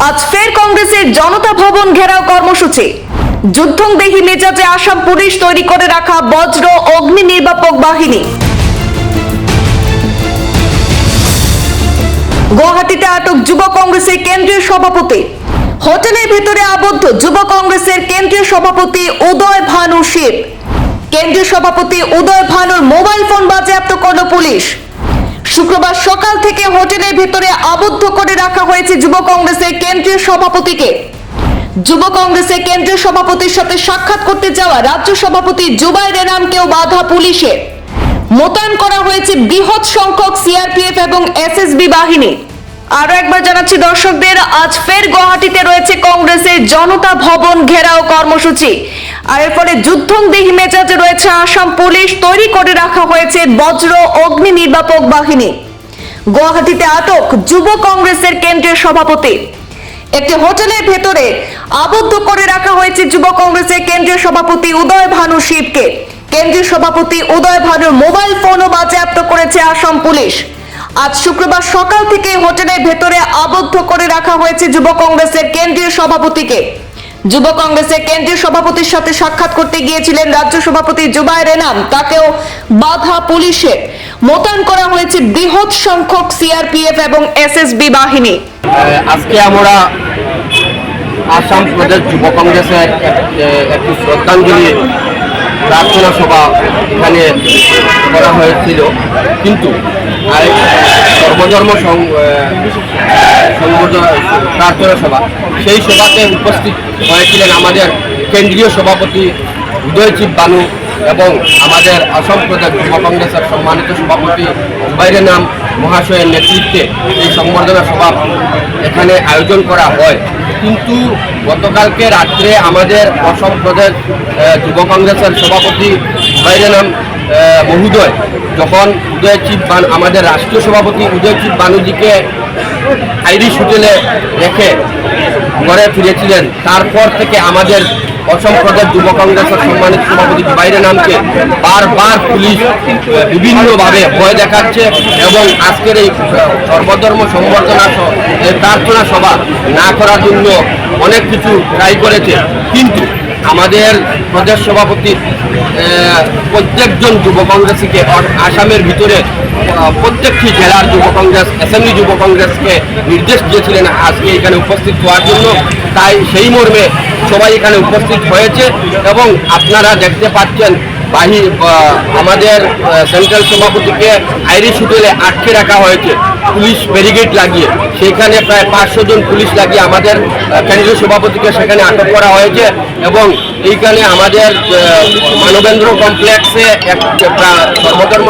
আজ ফের কংগ্রেসের জনতা ভবন ঘেরাও কর্মসূচি। যুদ্ধংদেহী মেজাজে আসাম পুলিশ তৈরি করে রাখা বজ্র অগ্নি নির্বাপক বাহিনী। গুয়াহাটিতে আটক যুব কংগ্রেসের কেন্দ্রীয় সভাপতি। হোটেলের ভিতরে আবদ্ধ যুব কংগ্রেসের কেন্দ্রীয় সভাপতি উদয় ভানু শিব। কেন্দ্রীয় সভাপতি উদয় ভানুর মোবাইল ফোন বাজেয়াপ্ত করল পুলিশ। শুক্রবার সকাল থেকে হোটেলের ভিতরে আবদ্ধ করে রাখা হয়েছে যুব কংগ্রেসের কেন্দ্রীয় সভাপতিকে। যুব কংগ্রেসের কেন্দ্রীয় সভাপতির সাথে সাক্ষাৎ করতে যাওয়া রাজ্য সভাপতি জুবাইর এনামকেও বাধা পুলিশের। মোতায়েন করা হয়েছে বৃহৎ সংখ্যক সিআরপিএফ এবং এসএসবি বাহিনী। আরো একবার জানাচ্ছি দর্শকদের, আজ ফের গুয়াহাটিতে রয়েছে কংগ্রেসের জনতা ভবন ঘেরাও কর্মসূচি। আর এর ফলে যুদ্ধংদেহী মেজাজে রয়েছে আসাম পুলিশ, তৈরি করে রাখা হয়েছে বজ্র অগ্নি নির্বাপক বাহিনী। গুয়াহাটিতে আটক যুব কংগ্রেসের কেন্দ্রীয় সভাপতি। একটি হোটেলের ভেতরে আবদ্ধ করে রাখা হয়েছে যুব কংগ্রেসের কেন্দ্রীয় সভাপতি উদয় ভানু শিবকে। কেন্দ্রীয় সভাপতি উদয় ভানুর মোবাইল ফোনও বাজেয়াপ্ত করেছে আসাম পুলিশ। আজ শুক্রবার সকাল থেকে হোটেলের ভেতরে আবদ্ধ করে রাখা হয়েছে যুব কংগ্রেসের কেন্দ্রীয় সভাপতিকে। যুব কংগ্রেসের কেন্দ্রীয় সভাপতির সাথে সাক্ষাৎ করতে গিয়েছিলেন রাজ্য সভাপতি জুবাইর এনাম, তাকেও বাধা পুলিশের। মোতায়েন করা হয়েছে বৃহৎ সংখ্যক সিআরপিএফ এবং এসএসবি বাহিনী। আজকে আমরা আসাম প্রদেশ যুব কংগ্রেসের একটি শ্রদ্ধাঞ্জলি প্রার্থনা সভা এখানে করা হয়েছিল, কিন্তু সর্বধর্ম প্রার্থনা সভা, সেই সভাতে উপস্থিত হয়েছিলেন আমাদের কেন্দ্রীয় সভাপতি উদয় ভানু এবং আমাদের আসাম প্রদেশ যুব কংগ্রেসের সম্মানিত সভাপতি জুবাইর এনাম মহাশয়ের নেতৃত্বে এই সংবর্ধনা সভা এখানে আয়োজন করা হয়। কিন্তু গতকালকে রাত্রে আমাদের অসম প্রদেশ যুব কংগ্রেসের সভাপতি জুবাইর এনাম মহোদয় যখন আমাদের রাষ্ট্রীয় সভাপতি উদয় ভানুজিকে আইরিশ হোটেলে রেখে ঘরে ফিরেছিলেন, তারপর থেকে আমাদের অসম প্রদেশ যুব কংগ্রেসের সম্মানিত সভাপতি জুবাইর এনামকে বারবার পুলিশ বিভিন্নভাবে ভয় দেখাচ্ছে এবং আজকের এই সর্বধর্ম সংবর্ধনা প্রার্থনা সভা না করার জন্য অনেক কিছু ট্রাই করেছে। কিন্তু আমাদের প্রদেশ সভাপতি প্রত্যেকজন যুব কংগ্রেসীকে আসামের ভিতরে প্রত্যেকটি জেলার যুব কংগ্রেস অ্যাসেম্বলি যুব কংগ্রেসকে নির্দেশ দিয়েছিলেন আজকে এখানে উপস্থিত হওয়ার জন্য। তাই সেই মর্মে সবাই এখানে উপস্থিত হয়েছে এবং আপনারা দেখতে পাচ্ছেন আমাদের সেন্ট্রাল সভাপতিকে আইরিশ হোটেলে আটকে রাখা হয়েছে পুলিশ ব্যারিকেড লাগিয়ে। সেখানে প্রায় 500 জন পুলিশ লাগিয়ে আমাদের কেন্দ্রীয় সভাপতিকে সেখানে আটক করা হয়েছে এবং এইখানে আমাদের মানবেন্দ্র কমপ্লেক্সে এক সর্বধর্ম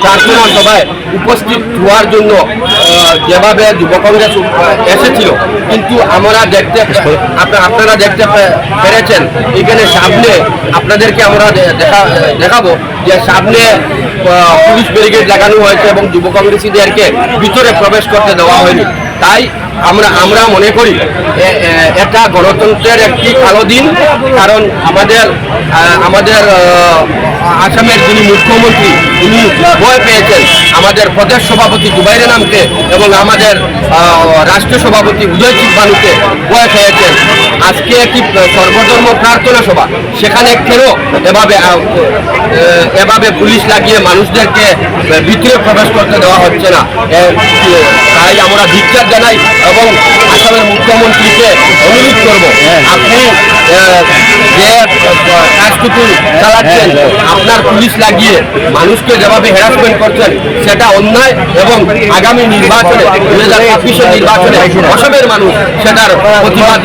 প্রার্থনা সভায় উপস্থিত হওয়ার জন্য যেভাবে যুব কংগ্রেস এসেছিল, কিন্তু আপনারা দেখতে পেরেছেন এখানে সামনে আপনাদেরকে আমরা দেখাবো যে সামনে পুলিশ ব্যারিকেড লাগানো হয়েছে এবং যুব কংগ্রেসীদেরকে ভিতরে প্রবেশ করতে দেওয়া হয়নি। তাই আমরা মনে করি এটা গণতন্ত্রের একটি কালো দিন, কারণ আমাদের আসামের যিনি মুখ্যমন্ত্রী উনি ভয় পেয়েছেন আমাদের প্রদেশ সভাপতি জুবাইর এনামকে এবং আমাদের রাষ্ট্রীয় সভাপতি উদয় ভানুকে ভয় পেয়েছেন। আজকে একটি সর্বধর্ম প্রার্থনা সভা, সেখানে কেন এভাবে পুলিশ লাগিয়ে মানুষদেরকে ভিতরে প্রবেশ করতে দেওয়া হচ্ছে না? তাই আমরা ধিক্কার জানাই এবং আসামের মুখ্যমন্ত্রীকে অনুরোধ করব, আপনি যে কাজটুকু চালাচ্ছেন আপনার পুলিশ লাগিয়ে মানুষকে যেভাবে হ্যারাসমেন্ট করছেন সেটা অন্যায় এবং আগামী নির্বাচনে 2024 নির্বাচনে আসামের মানুষ সেটার প্রতিবাদ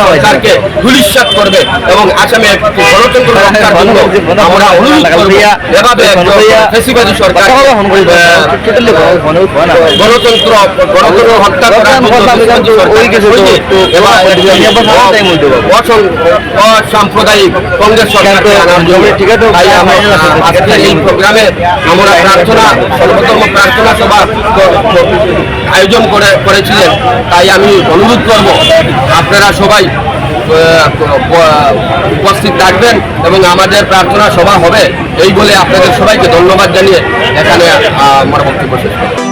সরকারকে ধূলিসাৎ করবে এবং আসামে একটি গণতন্ত্র রক্ষার জন্য আমরা অনুরোধ করব এভাবে ফ্যাসিবাদী সরকার গণতন্ত্র হত্যা করার অসাম্প্রদায়িক কংগ্রেস সরকার এই প্রোগ্রামে আমরা সর্বধর্ম প্রার্থনা সভা আয়োজন করেছিলেন। তাই আমি অনুরোধ করব আপনারা সবাই উপস্থিত থাকবেন এবং আমাদের প্রার্থনা সভা হবে এই বলে আপনাদের সবাইকে ধন্যবাদ জানিয়ে এখানে আমার বক্তব্য শেষ করব।